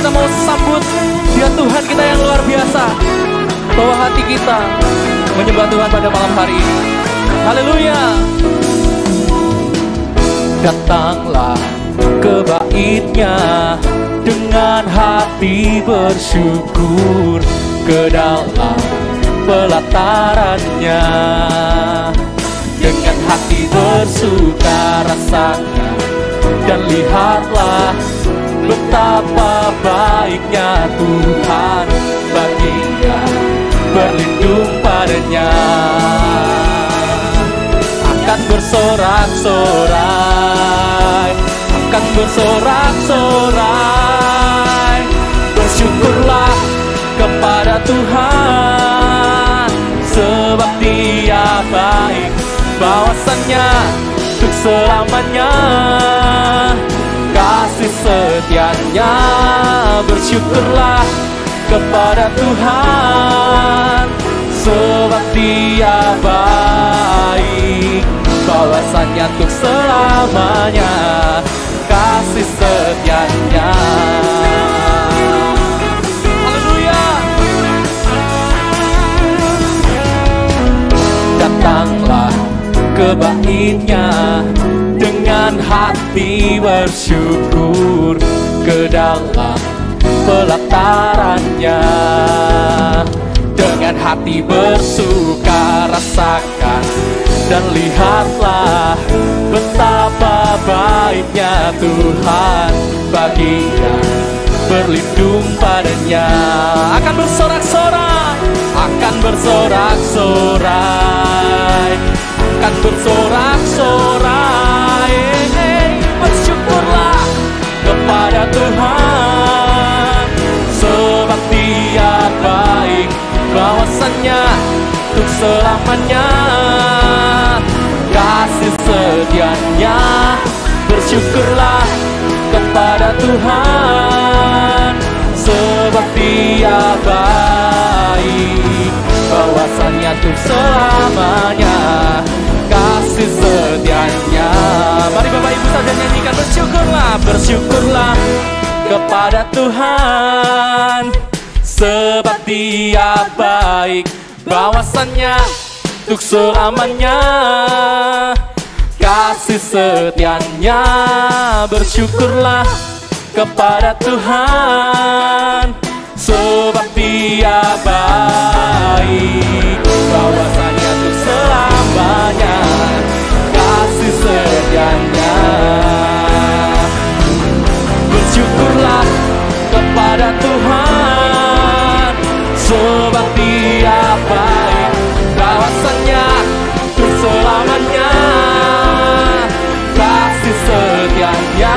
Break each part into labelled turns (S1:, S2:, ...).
S1: kita mau sambut Dia Tuhan kita yang luar biasa. Bawa hati kita menyembah Tuhan pada malam hari ini. Haleluya. Datanglah ke bait-Nya dengan hati bersyukur, ke dalam pelataran-Nya dengan hati bersuka rasakan dan lihatlah betapa baiknya Tuhan, baginya berlindung padanya. Akan bersorak-sorai, akan bersorak-sorai. Bersyukurlah kepada Tuhan, sebab Dia baik, bawasannya untuk selamanya, kasih setia-Nya. Bersyukurlah kepada Tuhan, sebab Dia baik, bawasannya untuk selamanya, kasih setia-Nya. Haleluya. Datanglah ke bait-Nya dengan hati bersyukur, ke dalam pelataran-Nya dengan hati bersuka rasakan dan lihatlah betapa baiknya Tuhan, baginya berlindung padanya. Akan bersorak-sorai, akan bersorak-sorai, akan bersorak-sorai. Bersyukurlah kepada Tuhan, sebab Dia baik, bawasannya untuk selamanya, kasih setia-Nya. Bersyukurlah kepada Tuhan, sebab Dia baik, bawasannya untuk selamanya, kasih setia-Nya. Mari Bapak Ibu saja nyanyikan, bersyukurlah, bersyukurlah kepada Tuhan, sebab Dia baik, bawasannya untuk selamanya, kasih setia-Nya. Bersyukurlah kepada Tuhan, sebab Dia baik, bawasannya untuk selamanya, kasih setia-Nya. Bersyukurlah kepada Tuhan, sebab Dia baik, bawasannya untuk selamanya, kasih setia-Nya.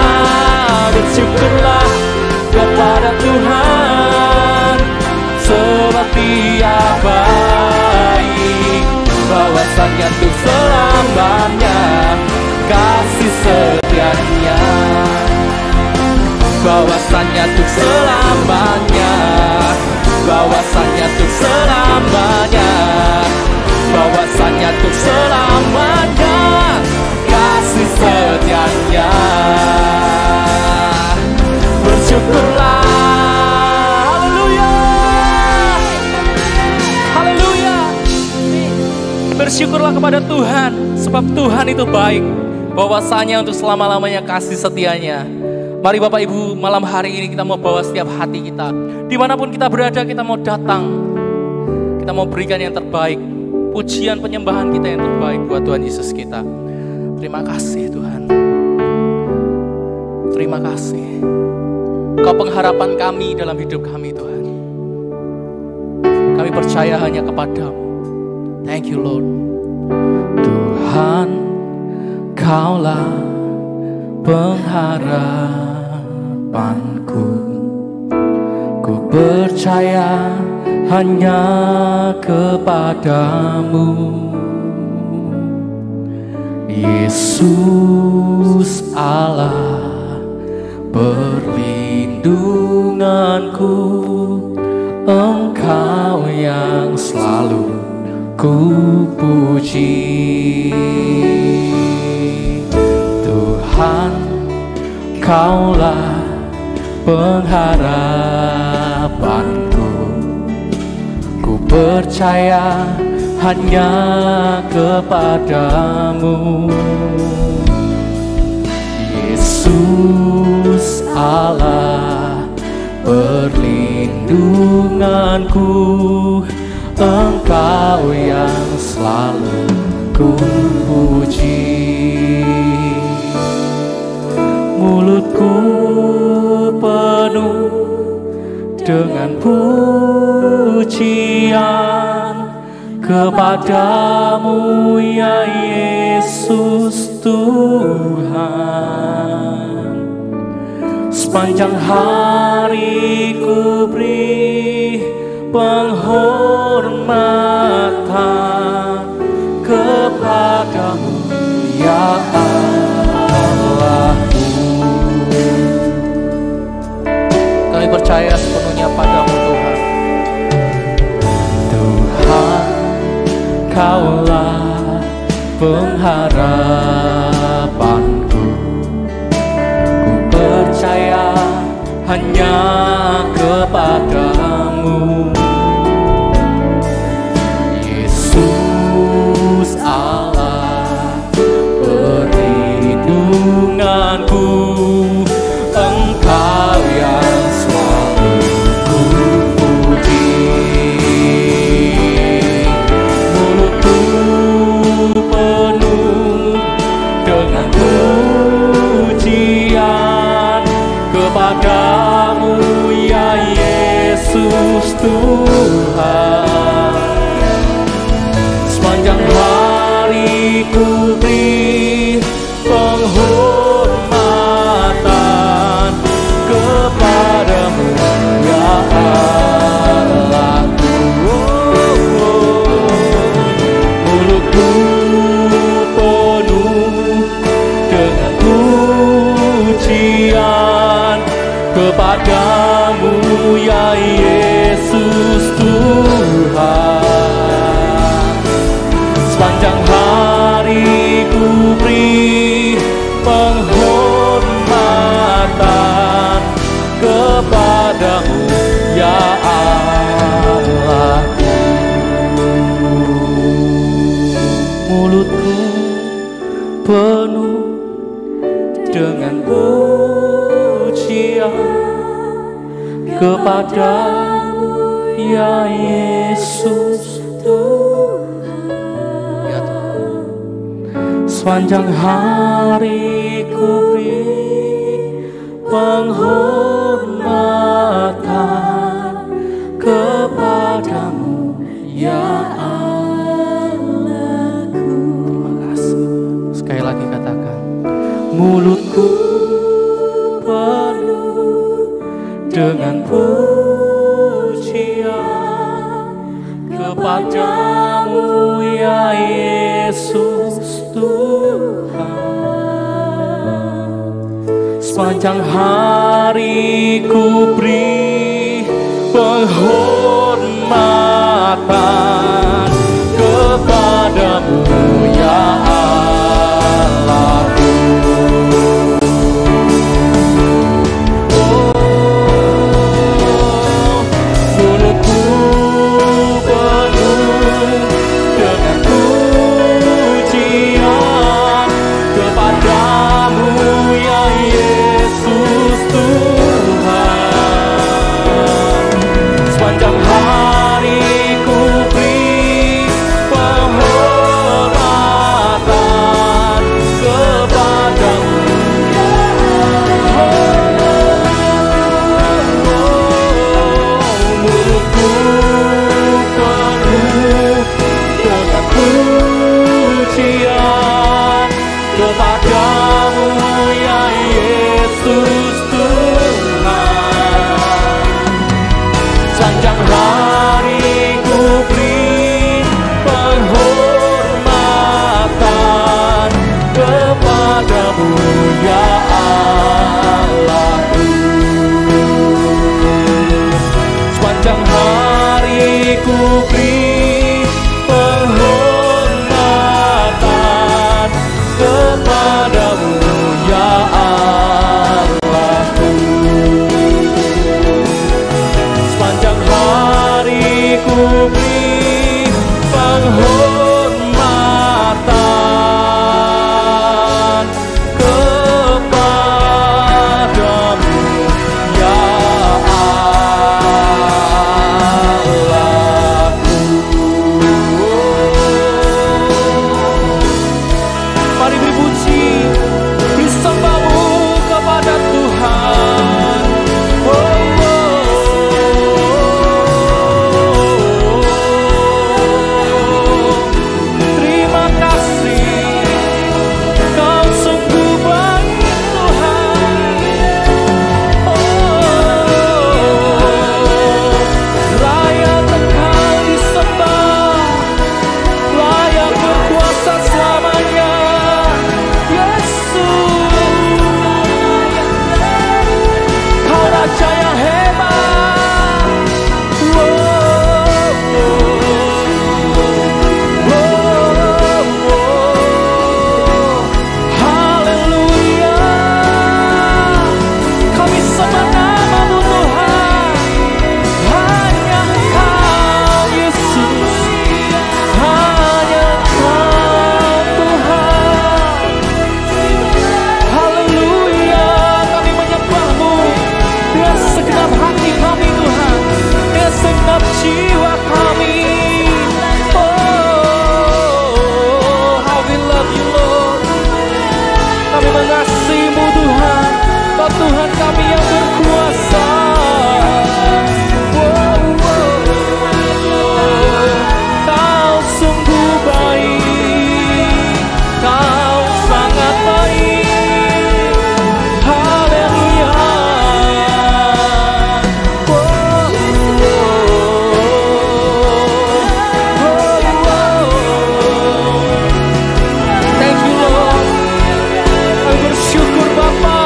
S1: Bersyukurlah kepada Tuhan, sebab Dia baik, bawasannya untuk selamanya, kasih setia-Nya. Bawasannya untuk selamanya, bawasannya untuk selamanya, bawasannya untuk selamanya, kasih setia-Nya. Bersyukurlah, haleluya, haleluya. Bersyukurlah kepada Tuhan, sebab Tuhan itu baik, bawasannya untuk selama-lamanya, kasih setia-Nya. Mari Bapak Ibu, malam hari ini kita mau bawa setiap hati kita, dimanapun kita berada, kita mau datang, kita mau berikan yang terbaik, pujian penyembahan kita yang terbaik buat Tuhan Yesus kita. Terima kasih Tuhan, terima kasih, Kau pengharapan kami dalam hidup kami Tuhan. Kami percaya hanya kepadamu. Thank you Lord. Tuhan, Kaulah pengharapanku, ku percaya hanya kepadamu. Yesus Allah perlindunganku, Engkau yang selalu ku puji. Tuhan, Kaulah pengharapanku. Ku percaya hanya kepadamu, Yesus Allah perlindunganku. Engkau yang selalu ku puji. Mulutku penuh dengan pujian kepadamu ya Yesus Tuhan. Sepanjang hari ku beri penghormatan kepadamu ya Allahku. Kami percaya sepenuhnya padamu Tuhan. Tuhan, Kaulah pengharapanku. Ku percaya hanya kepadamu, Yesus Allah perlindunganku. Engkau yang selalu ku puji. Mulutku penuh dengan pujian kepadamu ya Yesus Tuhan. Sepanjang hari ku beri penghormatan kepadamu ya Allahku. Mulutku penuh dengan pujian kepadamu ya Yesus Tuhan. Sepanjang hari ku beri penghormatan kepadamu ya Allahku. Mulutku penuh dengan pujian kepadamu ya Yesus Tuhan. Ya Tuhan. Sepanjang hari ku beri penghormatan kepadamu ya Allahku. Terima kasih. Sekali lagi katakan, mulutku penuh dengan pujian kepadamu ya Yesus Tuhan. Sepanjang hari ku beri penghormatan kepadamu ya Allahku. Kepadamu mengasihi-Mu Tuhan. Kau Tuhan kami yang berkuasa. Kau sungguh baik, Kau sangat baik. Haleluya. Thank you Lord. Kami bersyukur Bapa.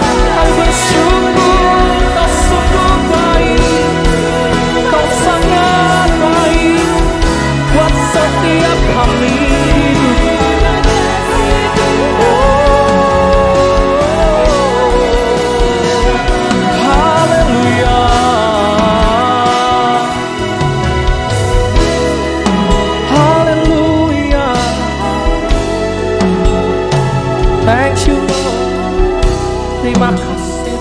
S1: Kami bersyukur Kau sungguh baik, Kau sangat baik buat setiap kami. Haleluya. Haleluya. Thank you Lord. Terima kasih.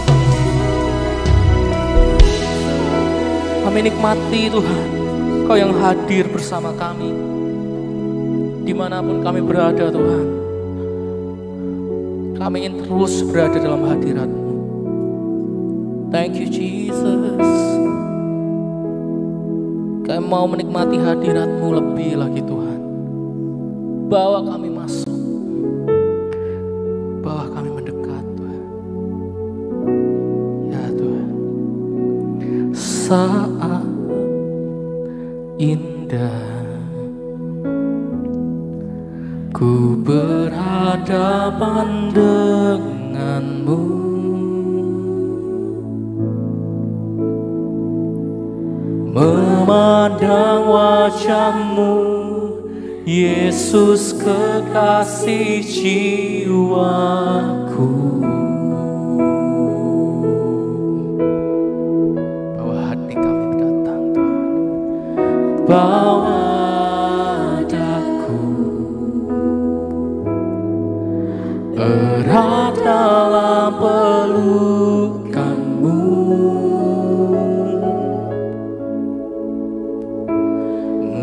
S1: Kami nikmati Tuhan, Kau yang hadir bersama kami dimanapun kami berada Tuhan. Kami ingin terus berada dalam hadirat-Mu. Thank you Jesus. Kami mau menikmati hadirat-Mu lebih lagi Tuhan. Bawa kami masuk, bawa kami mendekat Tuhan. Ya Tuhan. Saat indah ku berhadapan dengan-Mu, memandang wajah-Mu, Yesus kekasih jiwaku. Bawa hati kami datang Tuhan. Bawa daku erat dalam pelukan-Mu,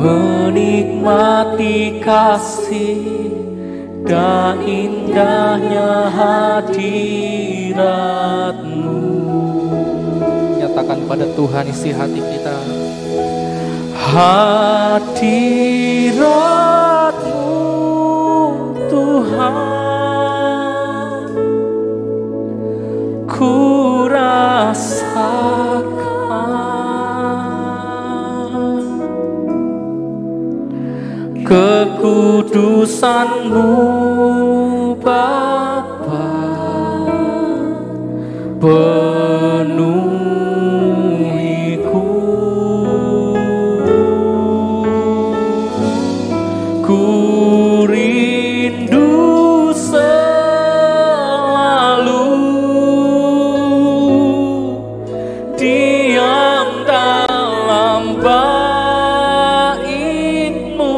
S1: menikmati kasih dan indahnya hadirat-Mu. Nyatakan pada Tuhan isi hati kita. Hadirat-Mu Tuhan, ku rasakan kekudusan-Mu Bapa, penuhiku. Ku rindu selalu diam dalam bait-Mu,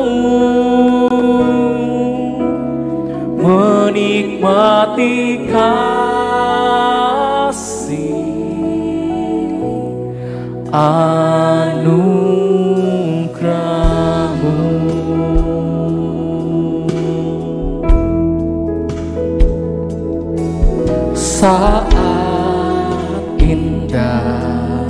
S1: menikmati kasih anugerah-Mu. Saat indah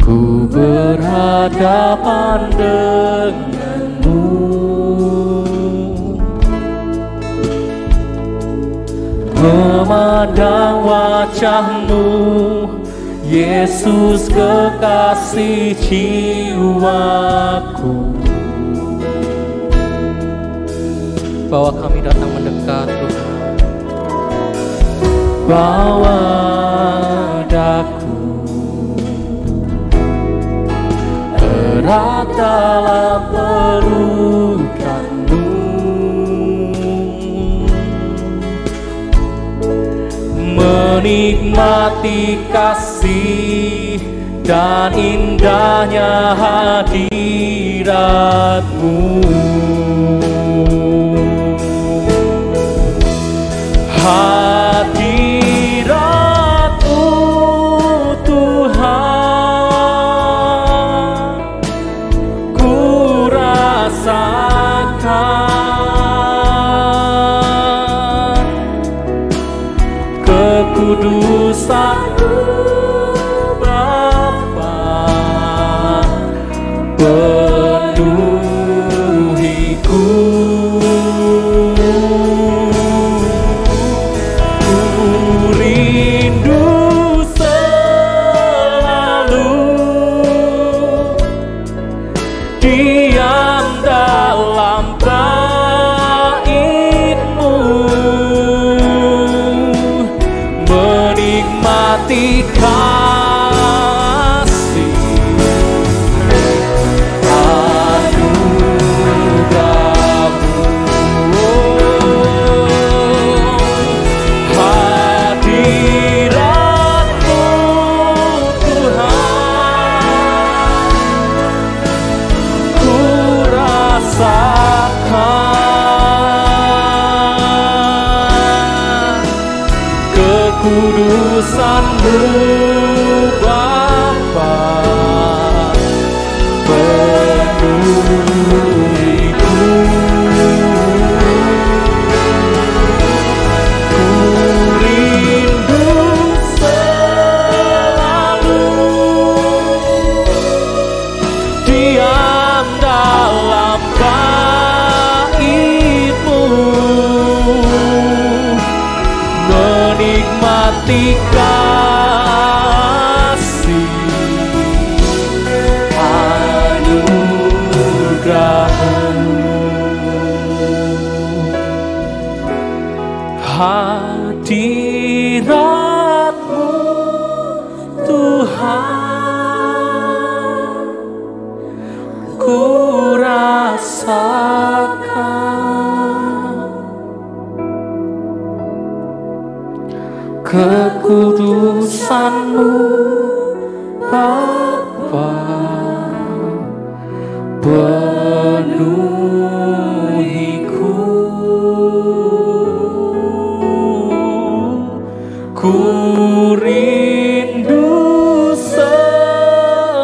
S1: ku berhadapan dengan-Mu, memandang wajah-Mu, Yesus kekasih jiwaku. Bawa kami datang mendekat Tuhan. Bawa daku erat dalam pelukan-Mu, menikmati kasih dan indahnya hadirat-Mu. Hadirat-Mu Tuhan, ku rasakan kekudusan-Mu Bapa, penuhiku. Ku rindu selalu diam dalam bait-Mu, menikmati kasih anugerah-Mu. Hadirat-Mu Tuhan, ku rasakan kekudusan-Mu Bapa, penuhiku. Ku rindu selalu diam dalam bait-Mu, menikmati kasih anugerah-Mu. Hadirat-Mu Tuhan, ku rasakan kekudusan-Mu Bapa, penuhiku. Ku rindu selalu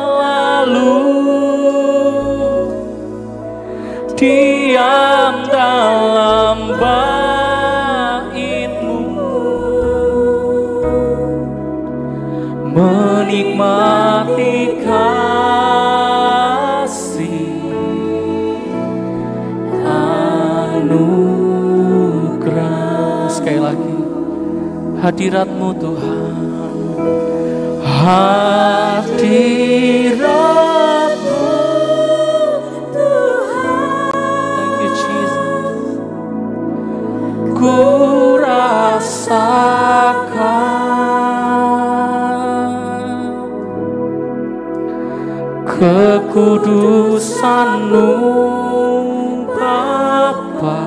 S1: diam dalam bait-Mu, menikmati kasih anugerah. Sekali lagi, hadirat-Mu Tuhan, hadirat-Mu Tuhan. Thank you Jesus. Ku rasakan kekudusan-Mu Bapa,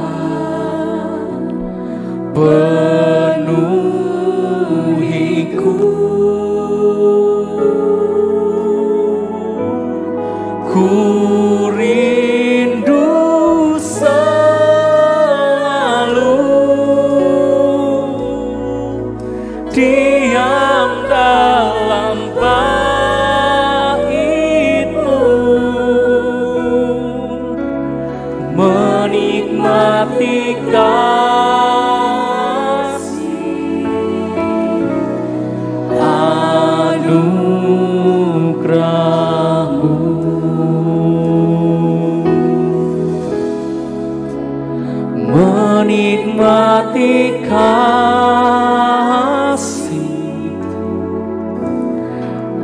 S1: penuhiku. Ku rindu selalu diam dalam bait-Mu, menikmati kasih anugerah-Mu, menikmati kasih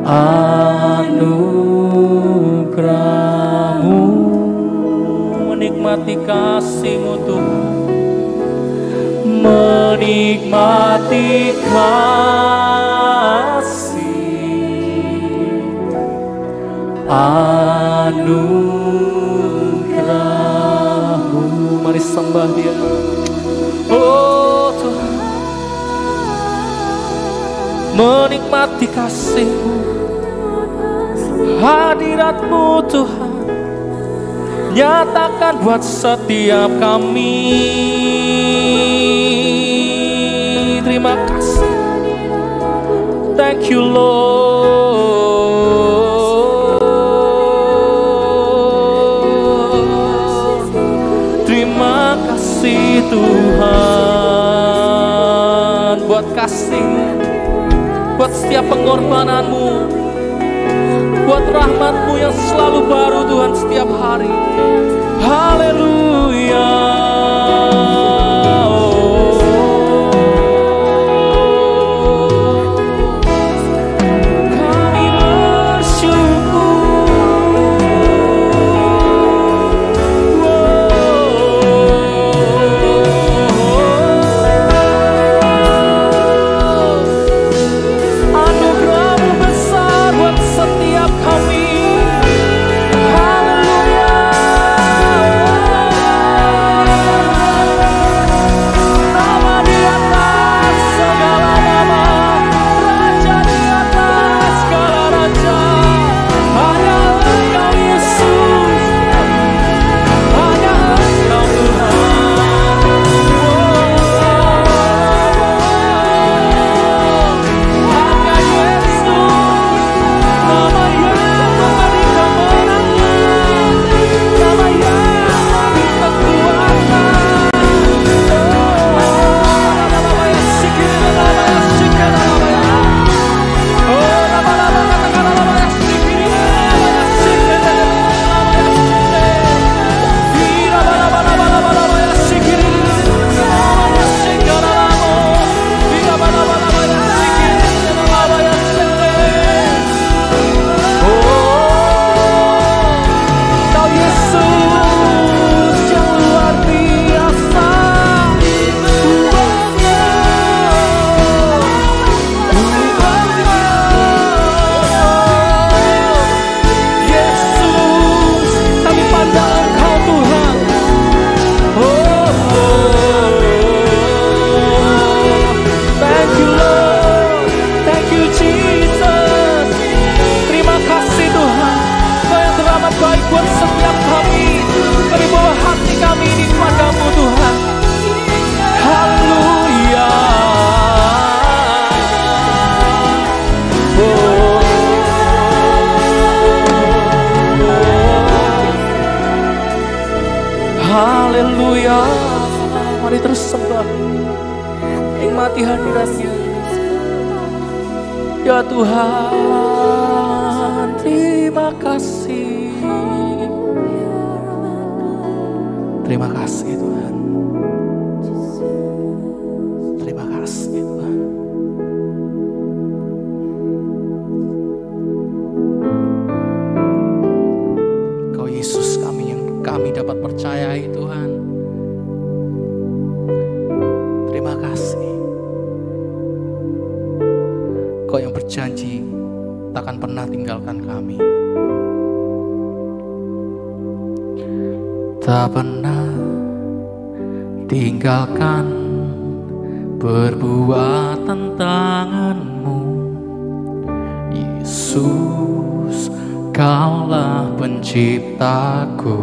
S1: anugerah-Mu, menikmati kasih-Mu Tuhan, menikmati kasih anugerah-Mu. Mari sembah Dia. Oh Tuhan, menikmati kasih-Mu, hadirat-Mu Tuhan, nyatakan buat setiap kami. Terima kasih. Thank you Lord. Terima kasih Tuhan buat kasih buat setiap pengorbananmu, buat rahmat-Mu yang selalu baru Tuhan setiap hari. Haleluya. Haleluya. Mari terus sembah, nikmati hadirat-Nya. Ya Tuhan, terima kasih. Terima kasih Tuhan. Terima kasih Tuhan. Kau Yesus kami yang kami dapat percayai Tuhan. Terima kasih. Kau yang berjanji takkan pernah tinggalkan kami. Tak pernah tinggalkan perbuatan tangan-Mu. Yesus, Kaulah penciptaku.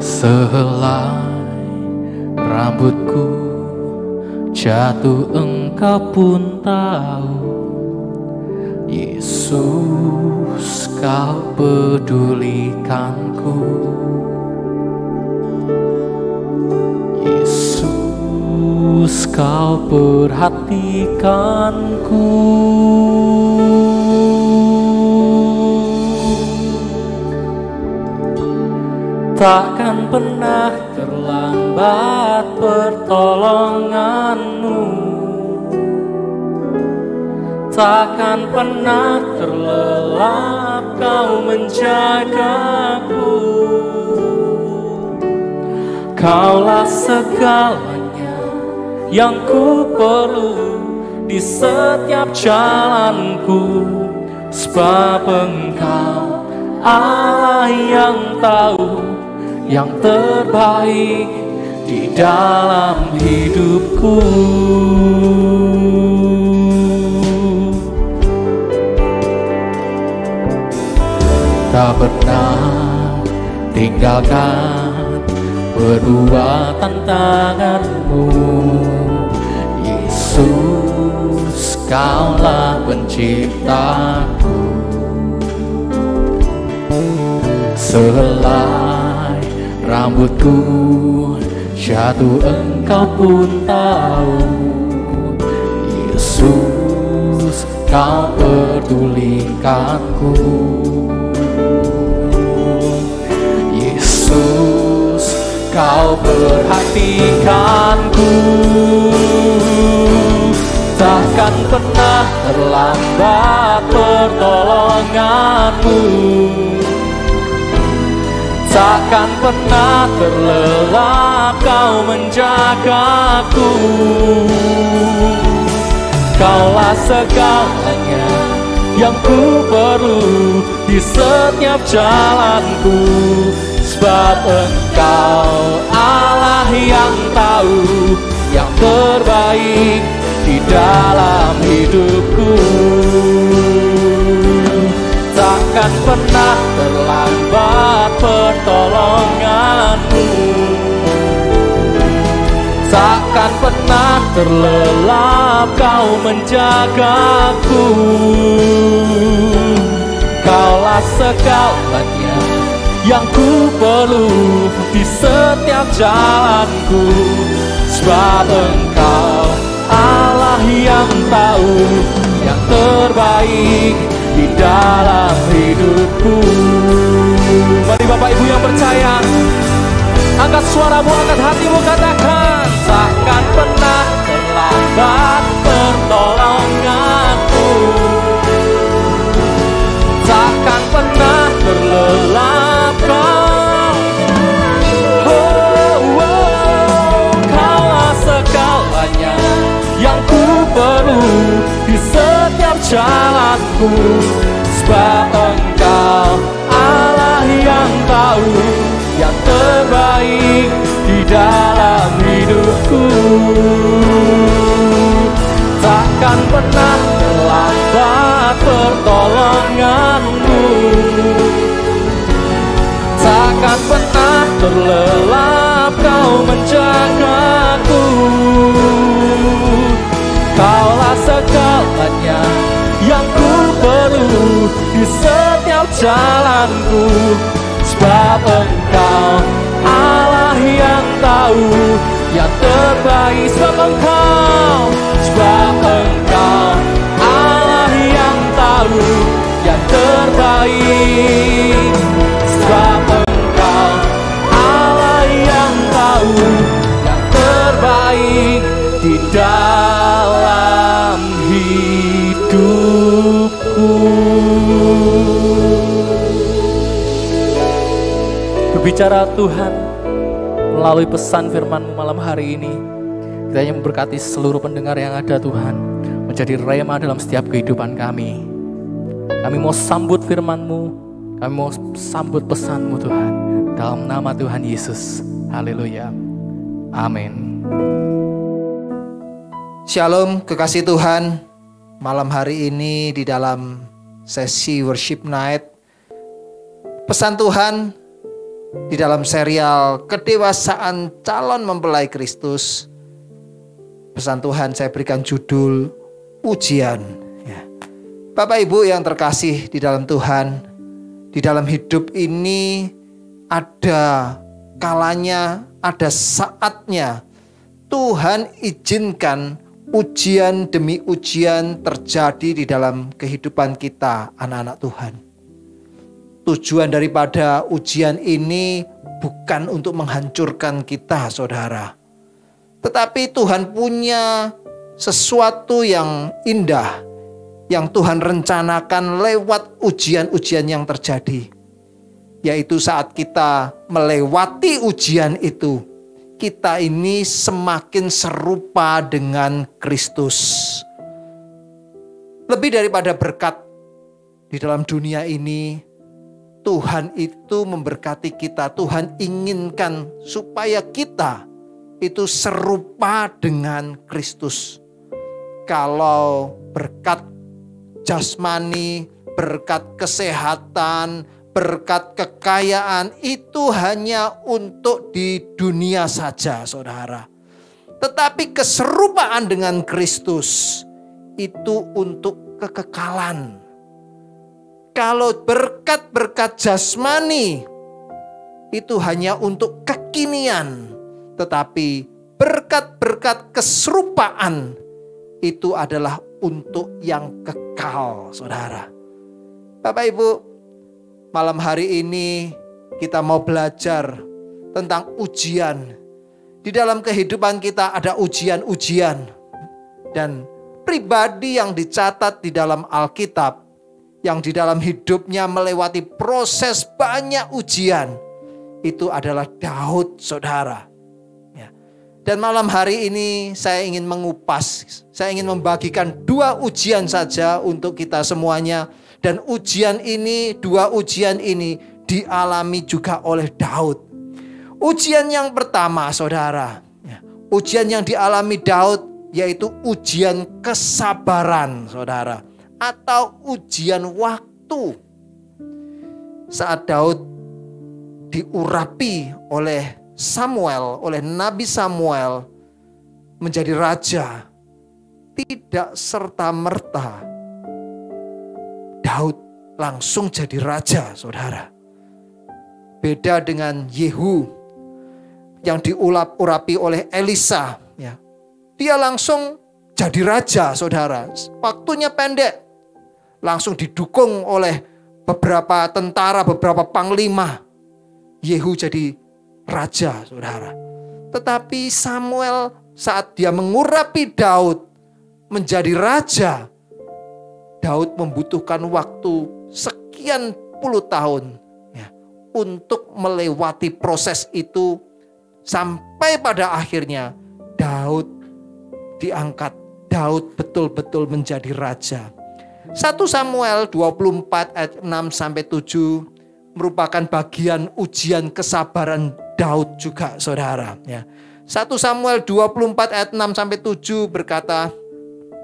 S1: Sehelai rambutku jatuh Engkau pun tahu. Yesus, Kau pedulikanku. Yesus, Kau perhatikanku. Takkan pernah terlambat pertolongan-Mu. Takkan pernah terlelap Kau menjagaku. Kaulah segalanya yang ku perlu di setiap jalanku. Sebab Engkau Allah yang tahu yang terbaik di dalam hidupku. Tak pernah tinggalkan perbuatan tangan-Mu. Yesus, Kaulah penciptaku. Sehelai rambutku jatuh Engkau pun tahu. Yesus, Kau pedulikanku. Yesus, Kau perhatikanku. Takkan pernah terlambat pertolonganmu. Takkan pernah terlelap Kau menjagaku. Kaulah segalanya yang ku perlu di setiap jalanku. Sebab Engkau Allah yang tahu yang terbaik di dalam hidupku. Takkan pernah terlambat pertolonganmu. Takkan pernah terlelap Kau menjagaku. Kaulah segalanya yang ku perlu di setiap jalanku. Sebab Engkau Allah yang tahu yang terbaik di dalam hidupku. Mari Bapak Ibu yang percaya, angkat suaramu, angkat hatimu, katakan, takkan pernah terlambat pertolonganku. Takkan pernah terlelap Kau. Kaulah segalanya yang ku perlu di setiap jalanku. Sebab Engkau Allah yang tahu yang terbaik di dalam hidupku. Takkan pernah terlambat pertolonganmu. Takkan pernah terlelap Kau menjagaku. Kaulah segalanya yang ku perlu di setiap jalanku. Sebab Engkau Allah yang tahu yang terbaik. Sebab Engkau Allah yang tahu yang terbaik. Sebab Engkau Allah yang tahu yang terbaik di dalam hidupku. Berbicara Tuhan melalui pesan firman-Mu malam hari ini, kiranya memberkati seluruh pendengar yang ada Tuhan, menjadi rema dalam setiap kehidupan kami. Kami mau sambut firman-Mu, kami mau sambut pesan-Mu Tuhan, dalam nama Tuhan Yesus. Haleluya. Amin.
S2: Shalom kekasih Tuhan. Malam hari ini di dalam sesi worship night, pesan Tuhan di dalam serial kedewasaan calon mempelai Kristus. Pesan Tuhan saya berikan judul ujian. Ya. Bapak Ibu yang terkasih di dalam Tuhan, di dalam hidup ini ada kalanya, ada saatnya Tuhan izinkan ujian demi ujian terjadi di dalam kehidupan kita, anak-anak Tuhan. Tujuan daripada ujian ini bukan untuk menghancurkan kita, saudara. Tetapi Tuhan punya sesuatu yang indah yang Tuhan rencanakan lewat ujian-ujian yang terjadi. Yaitu saat kita melewati ujian itu, kita ini semakin serupa dengan Kristus. Lebih daripada berkat di dalam dunia ini, Tuhan itu memberkati kita. Tuhan inginkan supaya kita itu serupa dengan Kristus. Kalau berkat jasmani, berkat kesehatan, berkat kekayaan itu hanya untuk di dunia saja, saudara. Tetapi keserupaan dengan Kristus itu untuk kekekalan. Kalau berkat-berkat jasmani itu hanya untuk kekinian, tetapi berkat-berkat keserupaan itu adalah untuk yang kekal, saudara. Bapak Ibu, malam hari ini kita mau belajar tentang ujian. Di dalam kehidupan kita ada ujian-ujian. Dan pribadi yang dicatat di dalam Alkitab, yang di dalam hidupnya melewati proses banyak ujian, itu adalah Daud, saudara. Ya. Dan malam hari ini saya ingin mengupas, saya ingin membagikan 2 ujian saja untuk kita semuanya. Dan dua ujian ini dialami juga oleh Daud. Ujian yang pertama, saudara, ya, ujian yang dialami Daud yaitu ujian kesabaran, saudara, atau ujian waktu. Saat Daud diurapi oleh Samuel, oleh Nabi Samuel menjadi raja, tidak serta-merta Daud langsung jadi raja, saudara. Beda dengan Yehu yang diurapi oleh Elisa, ya. Dia langsung jadi raja, saudara. Waktunya pendek, langsung didukung oleh beberapa tentara, beberapa panglima. Yehu jadi raja, saudara. Tetapi Samuel saat dia mengurapi Daud menjadi raja, Daud membutuhkan waktu sekian puluh tahun, ya, untuk melewati proses itu sampai pada akhirnya Daud diangkat. Daud betul-betul menjadi raja. 1 Samuel 24 ayat 6-7 merupakan bagian ujian kesabaran Daud juga, saudara. Ya. 1 Samuel 24 ayat 6-7 berkata,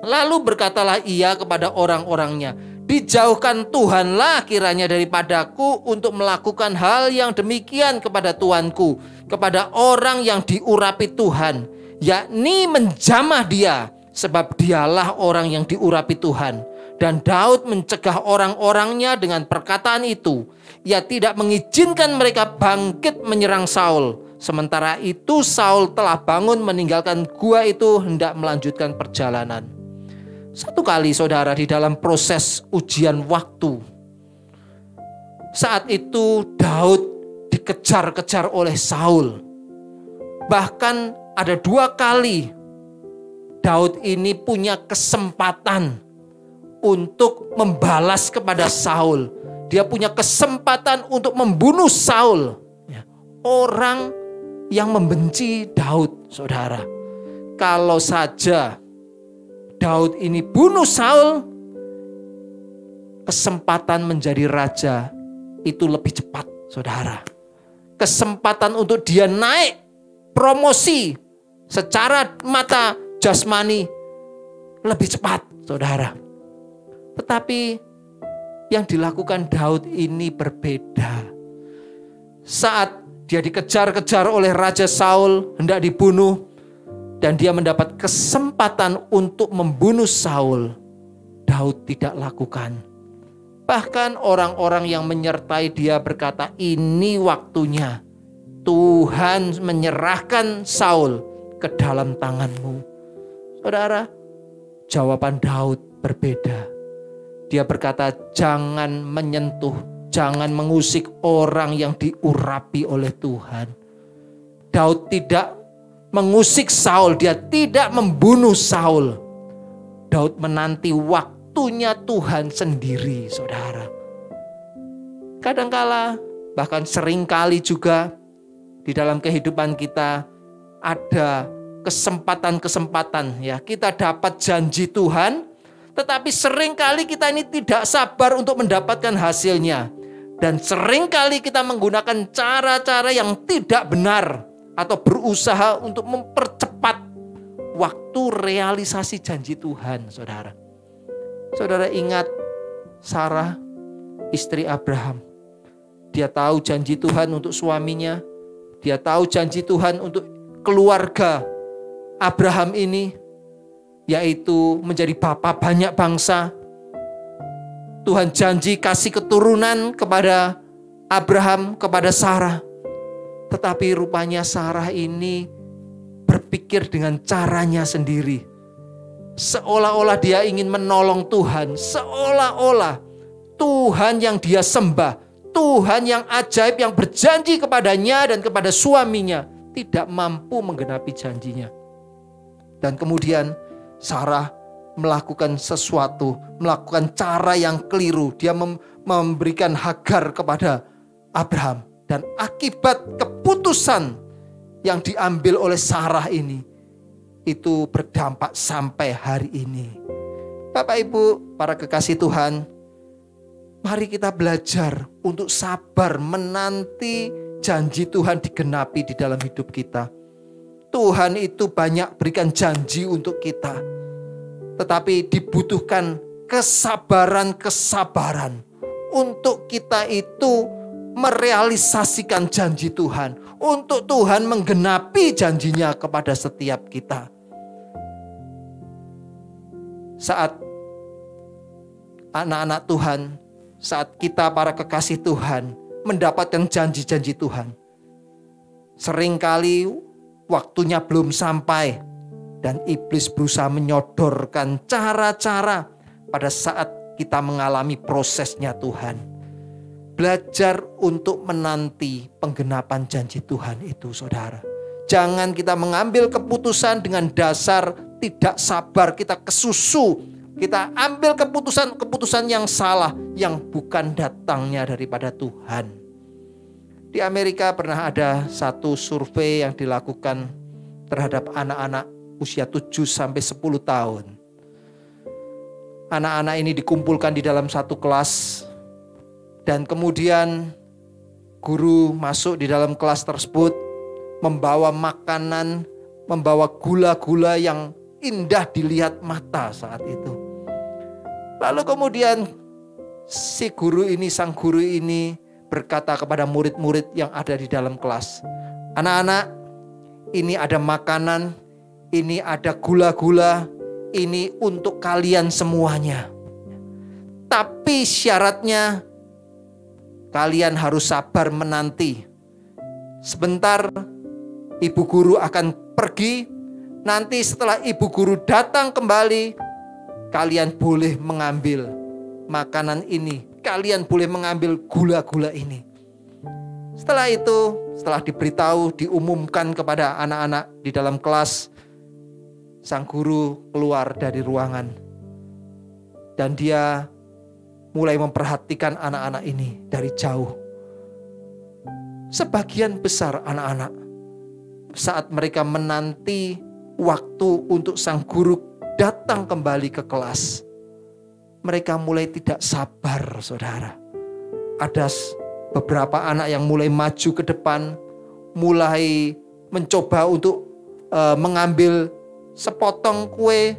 S2: lalu berkatalah ia kepada orang-orangnya, dijauhkan Tuhanlah kiranya daripadaku untuk melakukan hal yang demikian kepada tuanku, kepada orang yang diurapi Tuhan, yakni menjamah dia, sebab dialah orang yang diurapi Tuhan. Dan Daud mencegah orang-orangnya dengan perkataan itu. Ia tidak mengizinkan mereka bangkit menyerang Saul. Sementara itu Saul telah bangun meninggalkan gua itu hendak melanjutkan perjalanan. Satu kali, saudara, di dalam proses ujian waktu, saat itu Daud dikejar-kejar oleh Saul. Bahkan ada 2 kali Daud ini punya kesempatan untuk membalas kepada Saul. Dia punya kesempatan untuk membunuh Saul, orang yang membenci Daud, saudara. Kalau saja Daud ini bunuh Saul, kesempatan menjadi raja itu lebih cepat, saudara. Kesempatan untuk dia naik promosi secara mata jasmani lebih cepat, saudara. Tetapi yang dilakukan Daud ini berbeda. Saat dia dikejar-kejar oleh Raja Saul, hendak dibunuh, dan dia mendapat kesempatan untuk membunuh Saul, Daud tidak lakukan. Bahkan orang-orang yang menyertai dia berkata, ini waktunya Tuhan menyerahkan Saul ke dalam tanganmu. Saudara, jawaban Daud berbeda. Dia berkata, jangan menyentuh, jangan mengusik orang yang diurapi oleh Tuhan. Daud tidak mengusik Saul, dia tidak membunuh Saul. Daud menanti waktunya Tuhan sendiri, saudara. Kadangkala, bahkan seringkali juga di dalam kehidupan kita ada kesempatan-kesempatan, ya, kita dapat janji Tuhan, tetapi seringkali kita ini tidak sabar untuk mendapatkan hasilnya. Dan seringkali kita menggunakan cara-cara yang tidak benar atau berusaha untuk mempercepat waktu realisasi janji Tuhan, saudara. Saudara ingat Sarah, istri Abraham. Dia tahu janji Tuhan untuk suaminya. Dia tahu janji Tuhan untuk keluarga Abraham ini, yaitu menjadi bapa banyak bangsa. Tuhan janji kasih keturunan kepada Abraham, kepada Sarah. Tetapi rupanya Sarah ini berpikir dengan caranya sendiri. Seolah-olah dia ingin menolong Tuhan. Seolah-olah Tuhan yang dia sembah, Tuhan yang ajaib yang berjanji kepadanya dan kepada suaminya, tidak mampu menggenapi janjinya. Dan kemudian Sarah melakukan sesuatu, melakukan cara yang keliru. Dia memberikan Hagar kepada Abraham. Dan akibat keputusan yang diambil oleh Sarah ini, itu berdampak sampai hari ini. Bapak Ibu, para kekasih Tuhan, mari kita belajar untuk sabar menanti janji Tuhan digenapi di dalam hidup kita. Tuhan itu banyak berikan janji untuk kita, tetapi dibutuhkan kesabaran untuk kita itu merealisasikan janji Tuhan, untuk Tuhan menggenapi janjinya kepada setiap kita. Saat anak-anak Tuhan, saat kita para kekasih Tuhan mendapatkan janji-janji Tuhan, seringkali waktunya belum sampai dan iblis berusaha menyodorkan cara-cara pada saat kita mengalami prosesnya Tuhan. Belajar untuk menanti penggenapan janji Tuhan itu, saudara. Jangan kita mengambil keputusan dengan dasar tidak sabar, kita kesusu. Kita ambil keputusan yang salah, yang bukan datangnya daripada Tuhan. Di Amerika pernah ada satu survei yang dilakukan terhadap anak-anak usia 7-10 tahun. Anak-anak ini dikumpulkan di dalam satu kelas. Dan kemudian guru masuk di dalam kelas tersebut, membawa makanan, membawa gula-gula yang indah dilihat mata saat itu. Lalu kemudian sang guru ini berkata kepada murid-murid yang ada di dalam kelas, "Anak-anak, ini ada makanan, ini ada gula-gula, ini untuk kalian semuanya. Tapi syaratnya kalian harus sabar menanti. Sebentar ibu guru akan pergi, nanti setelah ibu guru datang kembali, kalian boleh mengambil makanan ini. Kalian boleh mengambil gula-gula ini." Setelah itu, setelah diberitahu, diumumkan kepada anak-anak di dalam kelas, sang guru keluar dari ruangan. Dan dia mulai memperhatikan anak-anak ini dari jauh. Sebagian besar anak-anak, saat mereka menanti waktu untuk sang guru datang kembali ke kelas, mereka mulai tidak sabar, saudara. Ada beberapa anak yang mulai maju ke depan, mulai mencoba untuk mengambil sepotong kue,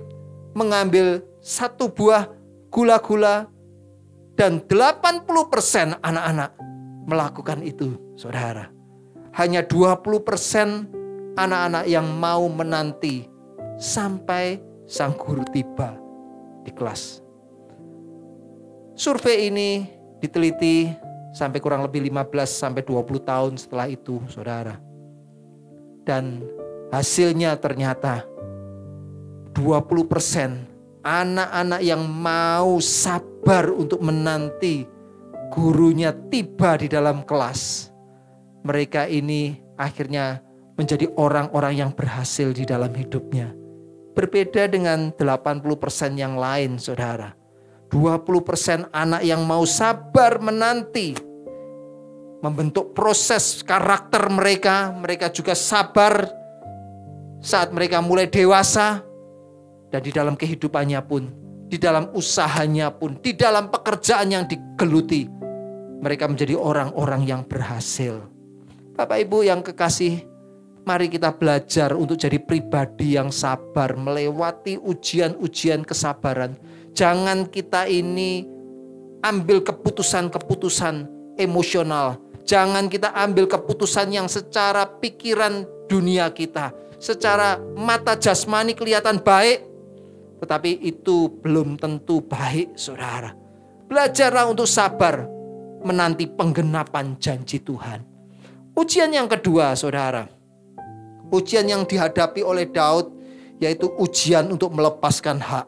S2: mengambil satu buah gula-gula, dan 80% anak-anak melakukan itu, saudara. Hanya 20% anak-anak yang mau menanti sampai sang guru tiba di kelas. Survei ini diteliti sampai kurang lebih 15-20 tahun setelah itu, saudara. Dan hasilnya ternyata 20% anak-anak yang mau sabar untuk menanti gurunya tiba di dalam kelas. Mereka ini akhirnya menjadi orang-orang yang berhasil di dalam hidupnya. Berbeda dengan 80% yang lain, saudara. 20% anak yang mau sabar menanti, membentuk proses karakter mereka. Mereka juga sabar saat mereka mulai dewasa. Dan di dalam kehidupannya pun, di dalam usahanya pun, di dalam pekerjaan yang digeluti, mereka menjadi orang-orang yang berhasil. Bapak Ibu yang kekasih, mari kita belajar untuk jadi pribadi yang sabar, melewati ujian-ujian kesabaran. Jangan kita ini ambil keputusan-keputusan emosional. Jangan kita ambil keputusan yang secara pikiran dunia kita, secara mata jasmani kelihatan baik, tetapi itu belum tentu baik, saudara. Belajarlah untuk sabar menanti penggenapan janji Tuhan. Ujian yang kedua, saudara. Ujian yang dihadapi oleh Daud yaitu ujian untuk melepaskan hak.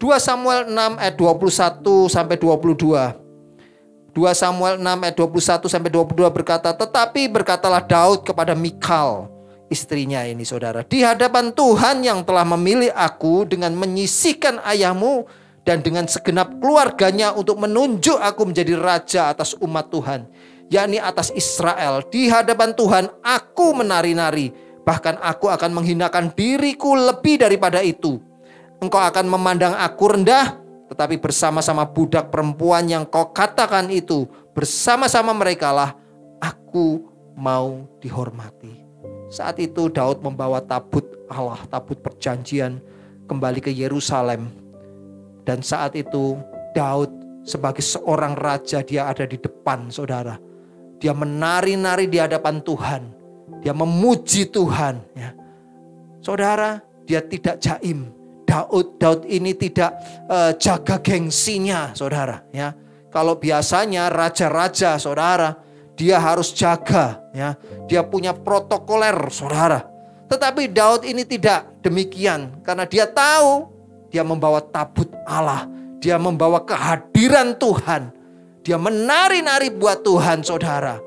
S2: 2 Samuel 6 ayat 21 sampai 22. 2 Samuel 6 ayat 21 sampai 22 berkata, tetapi berkatalah Daud kepada Mikal, istrinya ini saudara, di hadapan Tuhan yang telah memilih aku dengan menyisihkan ayahmu dan dengan segenap keluarganya untuk menunjuk aku menjadi raja atas umat Tuhan, yakni atas Israel. Di hadapan Tuhan aku menari-nari, bahkan aku akan menghinakan diriku lebih daripada itu. Engkau akan memandang aku rendah, tetapi bersama-sama budak perempuan yang kau katakan itu, bersama-sama mereka lah aku mau dihormati. Saat itu Daud membawa tabut Allah, tabut perjanjian kembali ke Yerusalem. Dan saat itu Daud sebagai seorang raja, dia ada di depan saudara. Dia menari-nari di hadapan Tuhan. Dia memuji Tuhan. Ya. Saudara, dia tidak jaim. Daud ini tidak jaga gengsinya, saudara. Ya, kalau biasanya raja-raja, saudara, dia harus jaga. Ya, dia punya protokoler, saudara. Tetapi Daud ini tidak demikian, karena dia tahu dia membawa tabut Allah, dia membawa kehadiran Tuhan. Dia menari-nari buat Tuhan, saudara.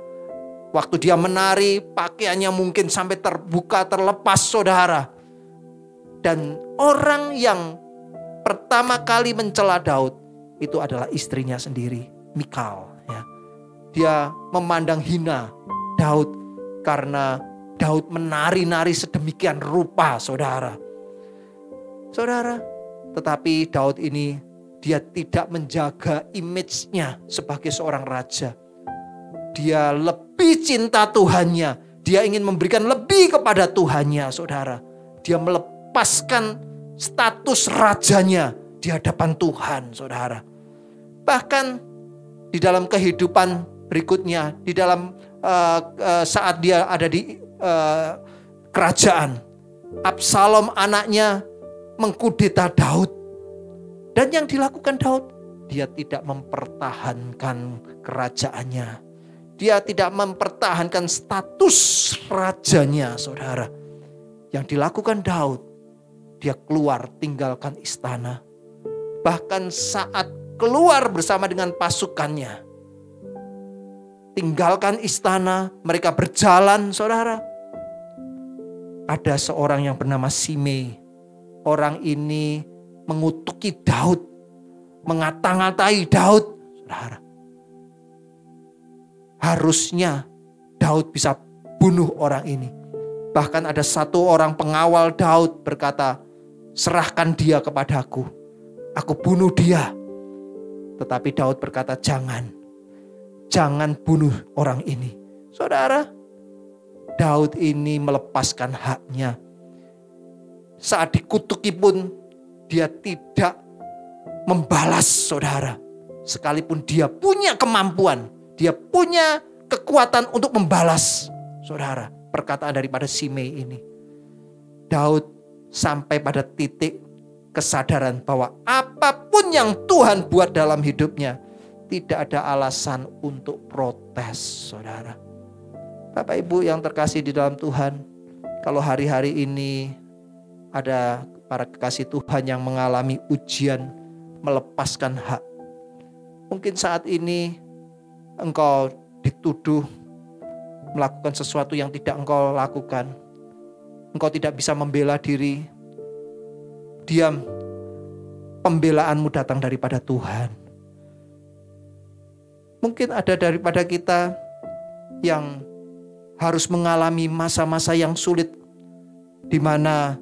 S2: Waktu dia menari, pakaiannya mungkin sampai terbuka, terlepas, saudara. Dan orang yang pertama kali mencela Daud itu adalah istrinya sendiri, Mikal. Ya. Dia memandang hina Daud karena Daud menari-nari sedemikian rupa, saudara. Saudara, tetapi Daud ini dia tidak menjaga image-nya sebagai seorang raja. Dia lebih cinta Tuhannya. Dia ingin memberikan lebih kepada Tuhannya, saudara. Dia melepaskan status rajanya di hadapan Tuhan, saudara. Bahkan di dalam kehidupan berikutnya, di dalam saat dia ada di kerajaan, Absalom anaknya mengkudeta Daud. Dan yang dilakukan Daud, dia tidak mempertahankan kerajaannya. Dia tidak mempertahankan status rajanya, saudara. Yang dilakukan Daud, dia keluar tinggalkan istana. Bahkan saat keluar bersama dengan pasukannya, tinggalkan istana, mereka berjalan, saudara. Ada seorang yang bernama Simei. Orang ini mengutuki Daud, mengata-ngatai Daud, saudara. Harusnya Daud bisa bunuh orang ini. Bahkan ada satu orang pengawal Daud berkata, serahkan dia kepadaku, aku bunuh dia. Tetapi Daud berkata, jangan bunuh orang ini. Saudara, Daud ini melepaskan haknya. Saat dikutuki pun dia tidak membalas, saudara. Sekalipun dia punya kemampuan, dia punya kekuatan untuk membalas, saudara. Perkataan daripada Simei ini. Daud sampai pada titik kesadaran bahwa apapun yang Tuhan buat dalam hidupnya, tidak ada alasan untuk protes, saudara. Bapak Ibu yang terkasih di dalam Tuhan, kalau hari-hari ini ada para kekasih Tuhan yang mengalami ujian melepaskan hak. Mungkin saat ini engkau dituduh melakukan sesuatu yang tidak engkau lakukan. Engkau tidak bisa membela diri. Diam. Pembelaanmu datang daripada Tuhan. Mungkin ada daripada kita yang harus mengalami masa-masa yang sulit, di mana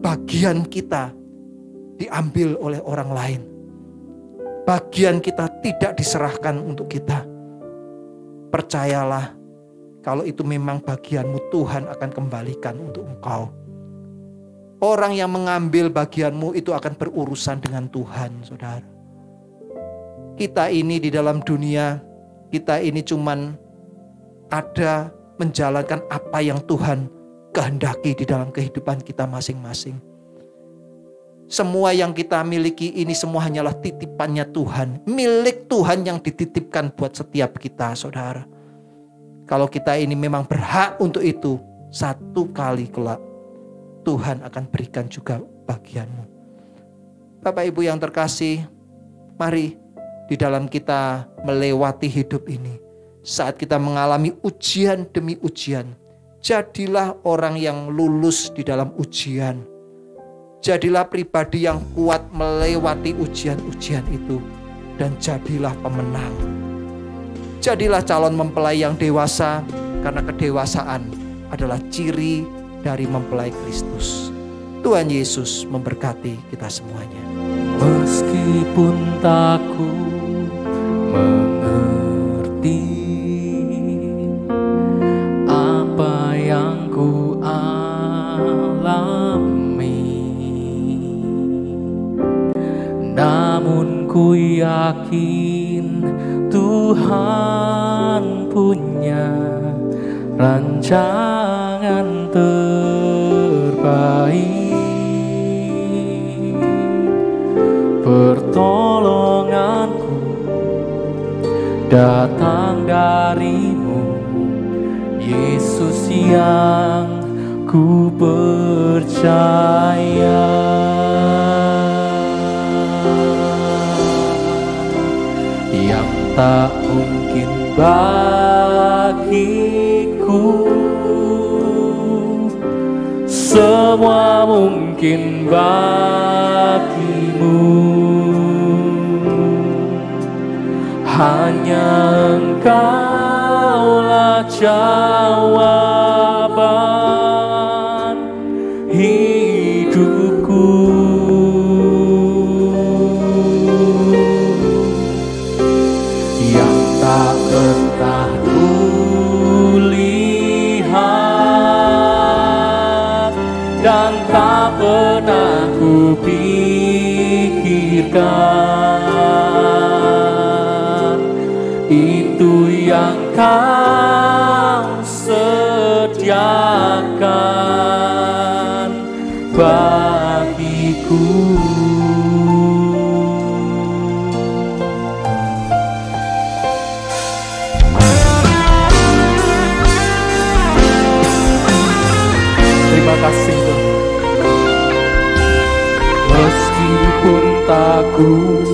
S2: bagian kita diambil oleh orang lain. Bagian kita tidak diserahkan untuk kita. Percayalah, kalau itu memang bagianmu, Tuhan akan kembalikan untuk engkau. Orang yang mengambil bagianmu itu akan berurusan dengan Tuhan, saudara. Kita ini di dalam dunia, kita ini cuman ada menjalankan apa yang Tuhan kehendaki di dalam kehidupan kita masing-masing. Semua yang kita miliki ini semua hanyalah titipannya Tuhan. Milik Tuhan yang dititipkan buat setiap kita, saudara. Kalau kita ini memang berhak untuk itu, satu kali kelak Tuhan akan berikan juga bagianmu. Bapak Ibu yang terkasih, mari di dalam kita melewati hidup ini, saat kita mengalami ujian demi ujian, jadilah orang yang lulus di dalam ujian. Jadilah pribadi yang kuat melewati ujian-ujian itu, dan jadilah pemenang. Jadilah calon mempelai yang dewasa, karena kedewasaan adalah ciri dari mempelai Kristus. Tuhan Yesus memberkati kita semuanya.
S1: Meskipun takku mengerti apa yang ku alami, namun ku yakin Tuhan punya rancangan terbaik. Pertolonganku datang darimu, Yesus yang ku percaya. Yang tak mungkin bagiku, semua mungkin bagimu. Hanya Engkaulah jawaban hidupku. Yang tak pernah kulihat dan tak pernah kupikirkan, itu yang Kau sediakan bagiku. Terima kasih Tuhan. Meskipun tak ku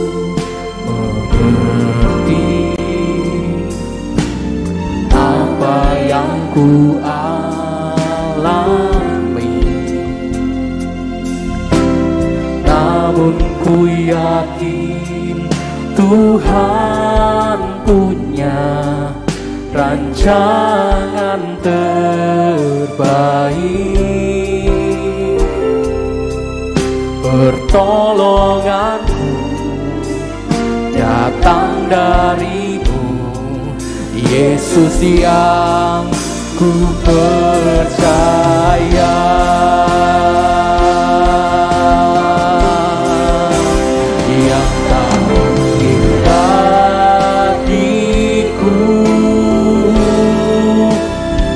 S1: mengerti apa yang ku alami, namun ku yakin Tuhan punya rancangan terbaik. Pertolonganku datang darimu, Yesus yang ku percaya. Yang tak mungkin bagiku,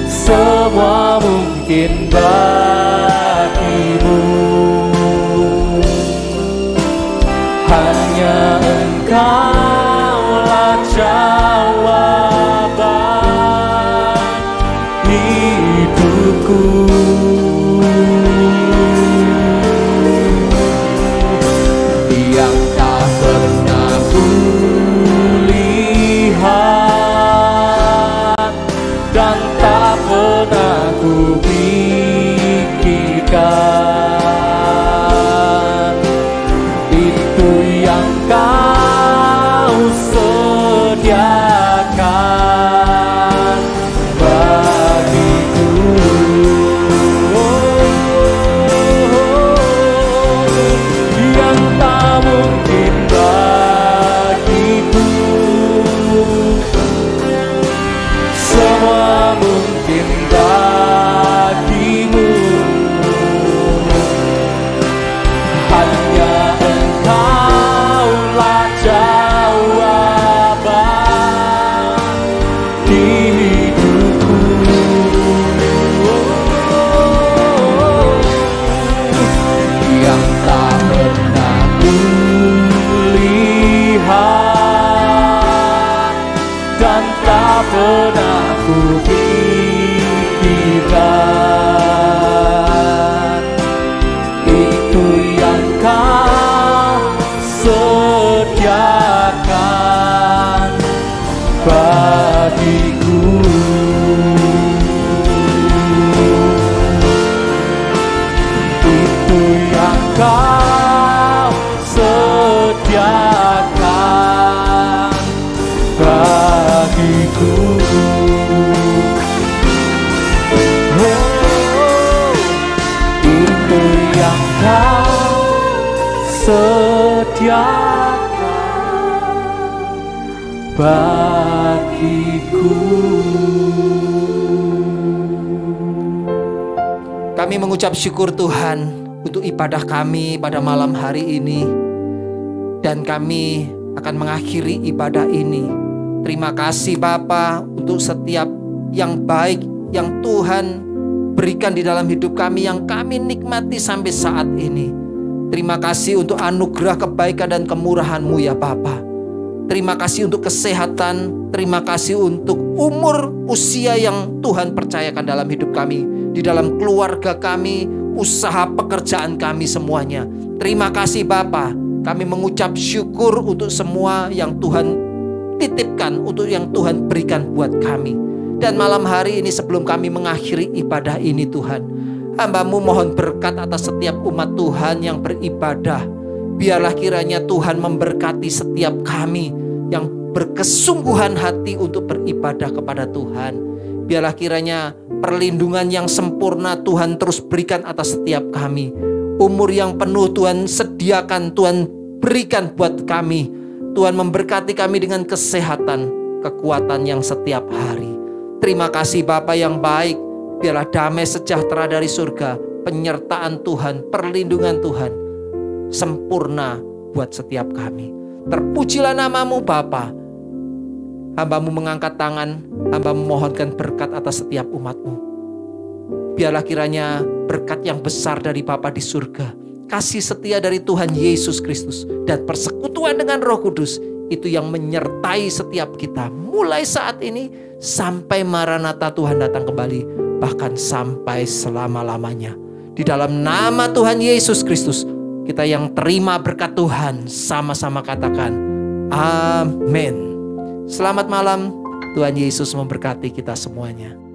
S1: semua mungkin bagimu. Hanya Engkaulah jawaban hidupku. Yang tak pernah kulihat dan tak pernah kupikirkan, itu yang Kau sediakan sediakan bagiku.
S2: Kami mengucap syukur Tuhan untuk ibadah kami pada malam hari ini. Dan kami akan mengakhiri ibadah ini. Terima kasih Bapa untuk setiap yang baik yang Tuhan berikan di dalam hidup kami, yang kami nikmati sampai saat ini. Terima kasih untuk anugerah kebaikan dan kemurahan-Mu ya Bapa. Terima kasih untuk kesehatan. Terima kasih untuk umur usia yang Tuhan percayakan dalam hidup kami, di dalam keluarga kami, usaha pekerjaan kami semuanya. Terima kasih Bapa. Kami mengucap syukur untuk semua yang Tuhan titipkan, untuk yang Tuhan berikan buat kami. Dan malam hari ini sebelum kami mengakhiri ibadah ini Tuhan, hamba-Mu mohon berkat atas setiap umat Tuhan yang beribadah. Biarlah kiranya Tuhan memberkati setiap kami yang berkesungguhan hati untuk beribadah kepada Tuhan. Biarlah kiranya perlindungan yang sempurna Tuhan terus berikan atas setiap kami. Umur yang penuh Tuhan sediakan, Tuhan berikan buat kami. Tuhan memberkati kami dengan kesehatan, kekuatan yang setiap hari. Terima kasih Bapa yang baik. Biarlah damai sejahtera dari surga, penyertaan Tuhan, perlindungan Tuhan sempurna buat setiap kami. Terpujilah nama-Mu Bapa. Hamba-Mu mengangkat tangan, hamba-Mu mohonkan berkat atas setiap umat-Mu. Biarlah kiranya berkat yang besar dari Bapa di surga, kasih setia dari Tuhan Yesus Kristus, dan persekutuan dengan Roh Kudus itu yang menyertai setiap kita mulai saat ini sampai Maranatha Tuhan datang kembali, bahkan sampai selama-lamanya. Di dalam nama Tuhan Yesus Kristus, kita yang terima berkat Tuhan sama-sama katakan amin. Selamat malam, Tuhan Yesus memberkati kita semuanya.